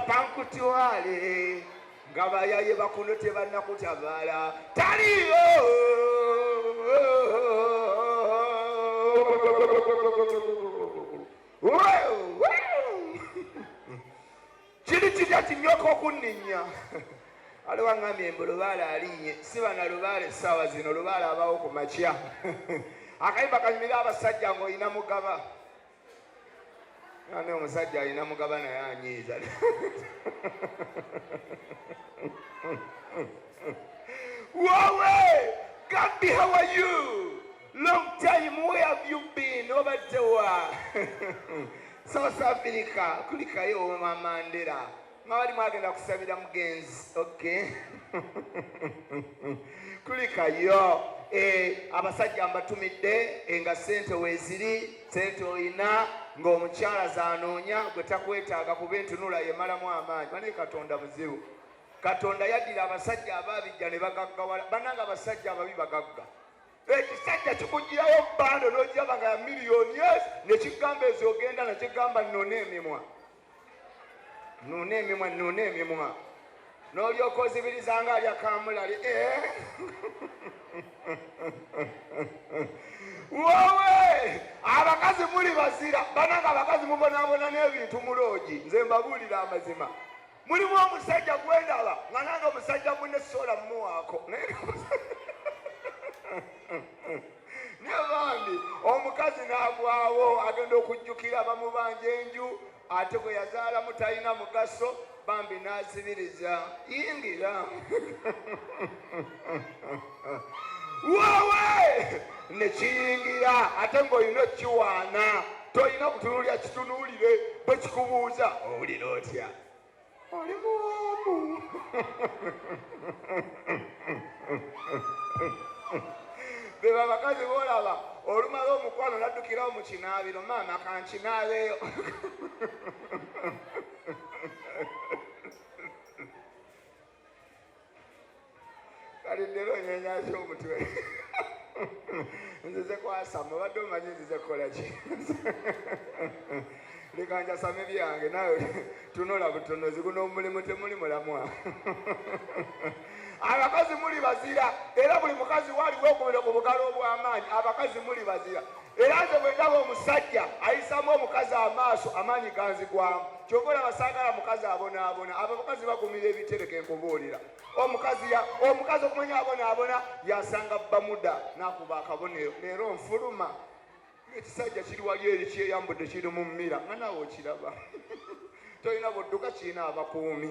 Pankutwale ngabaya ye bakunote banakutabala taliyo chili chijati nyoko kunninya aliwa ngamye mbulubala alinye siba na lubale sawa zino lubala abawo ku machya akaiba kanyumira abasajja ngo ina mugaba ane omusajja alina mugaba naye anyiiza Wawe Gambi, how are you? Long time, where have you been? Over there. South Africa kulika yo Mandela mwali mwagenda kusabira mugenzi. Okay. Kulika yo abasajja mbatumidde nga sente weziri sente oyina ng'omukyala zanoonya gwe takwetaaga kuba entunula yemalamu amaanyi. Bane Katonda muzibu. Katonda yaddira abasajja ababijja ne bagaggawala bannanga abasajja ababi bagagga. Ekisajja kikugirayo bbando n'ogiraba nga ya miliyoni nekigamba ezo ogenda nekigamba nnone emimwa n'olyoka ozibiriza nga alya kamulali wowe abakazi muli bazira bannanga abakazi mubonaabona n'ebintu muloogi nze mbabuulira amazima. Mulimu omusajja gwendaba nga nange omusajja munne sola mumuwaako naye bambi omukazi n'agwawo agenda okujjukira bamubanja enju ate gwe yazaalamu talina mugaso bambi n'azibiriza yingira wowe nekiyingira ate ng'olina okiwaana toyina kutunuulira kitunuulire bwe kikubuuza owulira otya oli muwaamu. Beba abakazi boolaba olumala omukwano naddukirawo mu kinaabiro maama kankinaabeeyo. Kaliddero nyenyaza omutwe nzize kwasama obadde omanyi nzize kukola ki leka njasame byange nawe tunula butunuzi guno omulimu temuli mulamwa. Abakazi muli bazira era buli mukazi waliwo okubira ku bugalo obw'amaanyi. Abakazi muli bazira era nze bwe ndaba omusajja ayisamu omukazi amaaso amaanyi ganzigwamu kyokola basaagala mukazi abonaabona. Abakazi bagumira ebitereke nkubuulira omukazi okumanya abonaabona yasanga bamuda nakuba akabonero leero nfuluma ekisajja kiri wali eri kyeyambudde kiri mu mmira nga nawe okiraba toyina budduka kiina abakuumi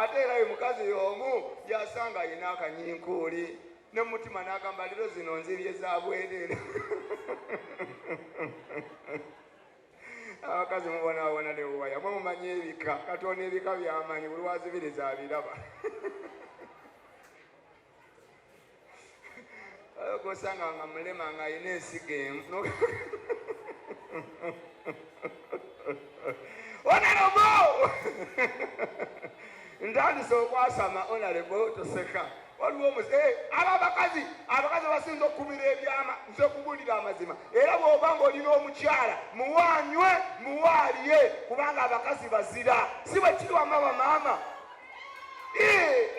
ate era mukazi y'omu yasanga ayina akanyinkuuli ne mutima n'agamba leero zino nzibye za bwereere abakazi mubonaabona ne buwaya mwe mumanyi ebika katonda ebika byamanyi buli wazibiriza abiraba gosanga nga mulema nga ayina ensiga emu onarebo ntandise okwasama onarebo toseka waliwo abakazi basinza okukubira ebyama nze okubuulira amazima era bw'oba nga olina omukyala muwanywe muwaalye kubanga abakazi bazira si bwe kiri wama bamaama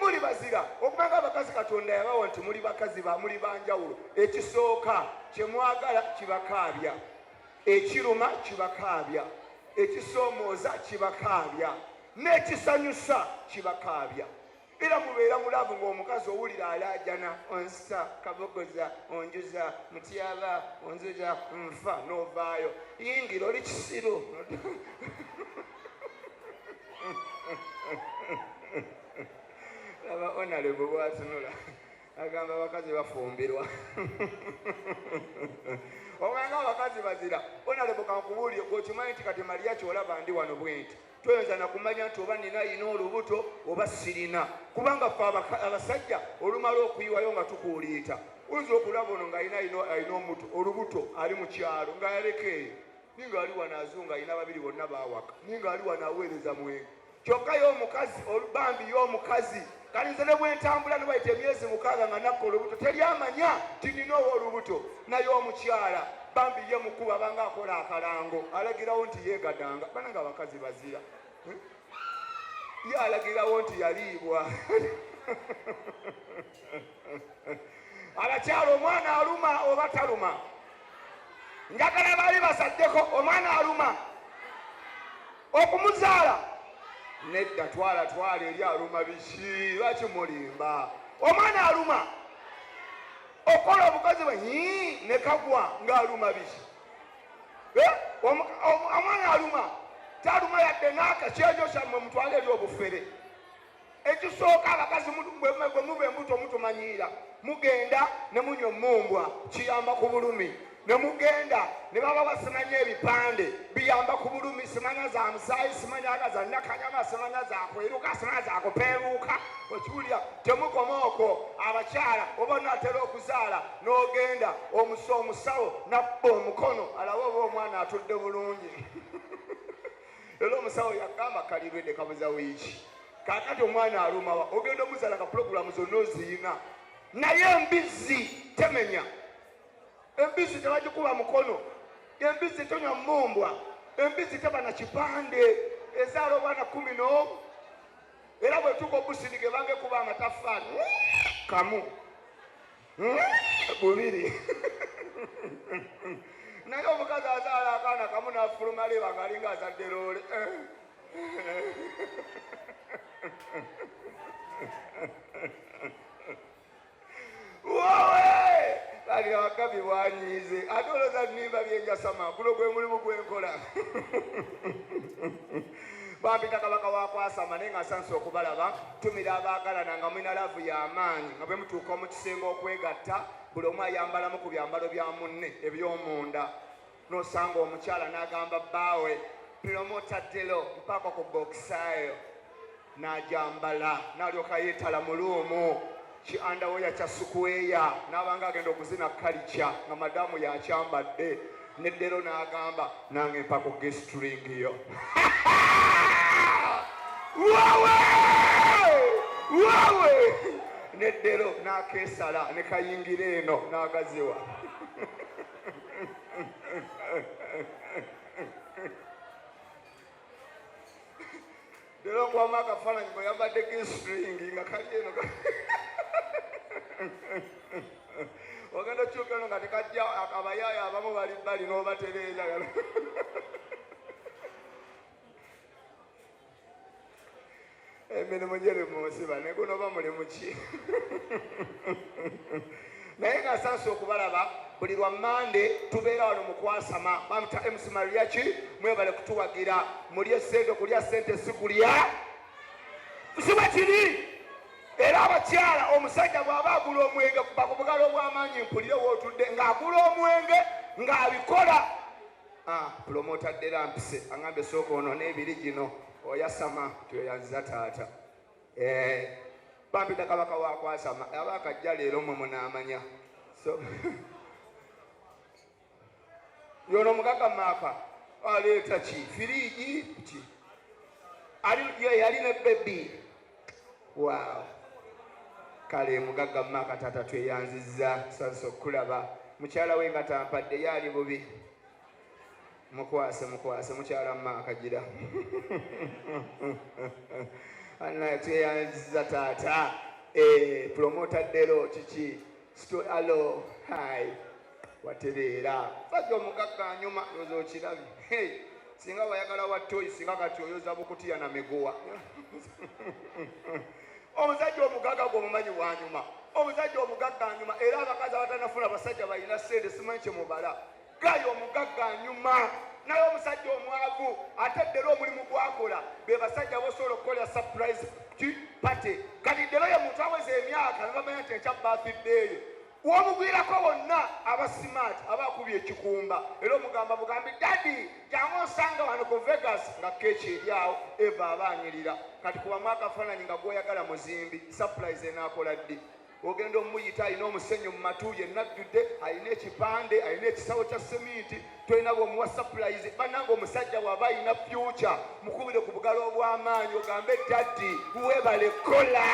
muli bazira okubanga abakazi katonda yabawa nti muli bakazi muli banjawulo ekisooka kyemwagala kibakaabya ekiruma kibakaabya ekisoomooza kibakaabya n'ekisanyusa kibakaabya era mubeera mulavu ng'omukazi owulira alaajana onsita kabogoza onjuza mutyaba onzuza nfa n'ovaayo yingira oli kisiru aba onalebo bwatunula agamba abakazi bafumbirwa obanga abakazi bazira onalebo kankubuulire gwokimanyi nti kati Mariya kyolaba ndi wano bwenti toyinza nakumanya nti oba nina ayina olubuto oba sirina kubanga ffe abasajja olumala okuyiwayo nga tukuuliita oyinza okulaba ono ng'ayina omuto olubuto ali mu kyalo ng'ayalekeeyo ninga ali wano azunga ayina babiri bonna baawaka ninga ali wano aweereza mwenge kyokka y'omukazi bambi y'omukazi kali nze ne bwentambula ne bayita emyezi 6 nga nakka olubuto teryamanya ti nina owa olubuto naye omukyala bambi ye mukuba banga akola akalango alagirawo nti yeegadanga bananga abakazi bazira ye alagirawo nti yaliibwa abakyala omwana aluma oba taluma njagala baali basaddeko omwana aluma okumuzaala nedda twala eri aluma biki lwaki mulimba omwana aluma okola obukazi bwe ne kagwa ng'aluma biki omwana aluma taluma yadde n'akakyejo kyammwe mutwale eri obufere ekisooka abakazi bwe muba embuto mutumanyiira mugenda ne munywa mumbwa kiyamba ku bulumi ne mugenda ne baba basimanya ebipande biyamba ku bulumi simanya za musaayi simanya za nakanyama simanya za kweruka simanya za kupeeruuka okiwulira temukoma okwo abakyala oba onaatera okuzaala n'ogenda omusawo nabba omukono alabe oba omwana atudde bulungi era omusawo yagamba kalirwedde kabuza wiiki kakati omwana alumawa ogenda omuzaala ka pulogulamu zonna oziina naye embizzi temenya embizzi tebagikuba mukono embizzi tonywa mumbwa embizzi teba na kipande ezaala obwana 11 era bwe tuka obusirige bange kuba amataffaali kamu 2 naye omukazi azaala akaana kamu n'afuluma leeba ng'alinga azadde loole wowe kali abakabi bwanyiize ate olooza nnimba byenjasama guno gwe mulimu gwenkola bampita kabaka wakwasama naye nga nsansa okubalaba tumira abaagalana nga mulina laavu y'amaanyi nga bwe mutuuka mu kisenge okwegatta buli omu ayambalamu ku byambalo bya munne eby'omunda n'osanga omukyala n'agamba bbaawe piromotaddero mpaaka ku bokisaayo n'ajambala n'alyoka yeetala mu luumu kiandaweya kya sukweya n'abanga agenda okuzina kalica nga madamu yakyambadde neddero n'agamba nange mpa ku gestringiyo wawe neddero n'akeesala ne kayingira eno n'agaziwa dero okwamu akafaananyi bwe yambadde gestringi nga kali eno ogenda okyuka eno nga tekajja abayaayo abamu bali n'obatereeza emirimu gyeri munsiba ne guno oba mulimu ki naye nga nsansa okubalaba buli lwa Mande tubeera wano mu Kwasama bamuta MC Mariachi mwebale kutuwagira mulye sente kulya sente sikulya siba kiri era abakyala omusajja bw'aba agula omwenge kuba ku bugalo obw'amaanyi mpulire wootudde ng'agula omwenge ng'abikola promota ddera mpise aŋambe sooka ono n'ebiri gino oyasama tyoyanziza taata bampita kabaka wa Kwasama aba akajja leero mwe munaamanya so yono mugaga maaka aleeta ki firiji ki yali ne bebi wow kale mugaga maaka taata tweyanzizza sanso okulaba mukyala we nga tampadde yali bubi mukwase mukyala maaka gira anna tweyanzizza taata promota dero kiki alo hai watereera fajja omugagga nyuma yoza okirabye singa wayagala wattoyi singa kati oyoza bukutiya na miguwa omusajja omugagga gw'omumanyi wanyuma omusajja omugagga nyuma era abakazi abatanafuna abasajja balina sente simanyi kyemubala gayo omugagga nyuma naye omusajja omwavu ate ddero omulimu gwakola be basajja bosobola okukola surprise party kati ddero ye muntu aweza emyaka nebamanya nti ekya birthday womugwirako bonna abasimaati abakubye ekikumba era omugamba bugambi dadi jangu osanga wano ku Vegas nga keeki eri awo eva abaanyirira kati kubamu akafaananyi nga gwoyagala muzimbi surprise enaakola ddi ogenda omuyita alina omusenyu mu matu yenna ajjudde alina ekipande alina ekisawo kya seminti tolina bwomuwa surprise bannanga omusajja bw'aba alina future mukubire ku bugalo obw'amaanyi ogambe dadi webale kola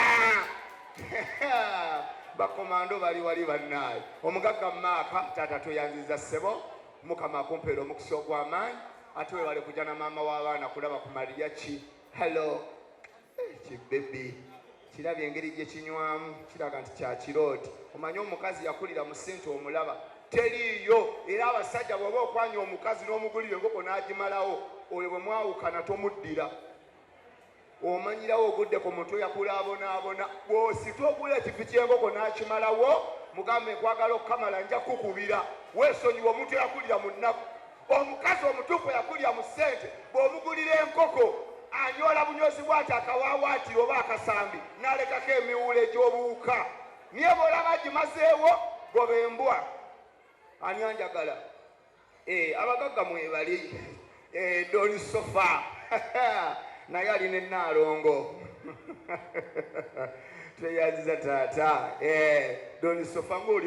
bakomando bali wali bannaayo omugagga maaka taata tweyanziza ssebo mukama akumpeera omukisa ogw'amaanyi ate webale kujja na maama w'abaana kulaba ku Mariachi hello kibebi kirabye engeri gye kinywamu kiraga nti kya kirooti omanyi omukazi yakulira mu ssente omulaba teriiyo era abasajja bw'oba okwanya omukazi n'omugulira enkoko n'agimalawo oyo bwe mwawukana tomuddira omanyirawo ogudde ku mutwe yakulaabonabona bw'ositwa ogula ekifi ky'enkoko n'akimalawo mugambe nkwagala okukamala nja kukubira weesonyiwa omuntu yakulira mu nnaku omukazi omutuufu yakulira mu ssente bw'omugulira enkoko anyola bunyozi bwati akawaawaatiro oba akasambi n'alekako emiwuula egy'obuwuka niye bw'olaba gimazeewo goba embwa ani anjagala abagagga mwebali Doni Sofa naye alina ennaalongo tweyanziza taata Doni Sofa ng'oli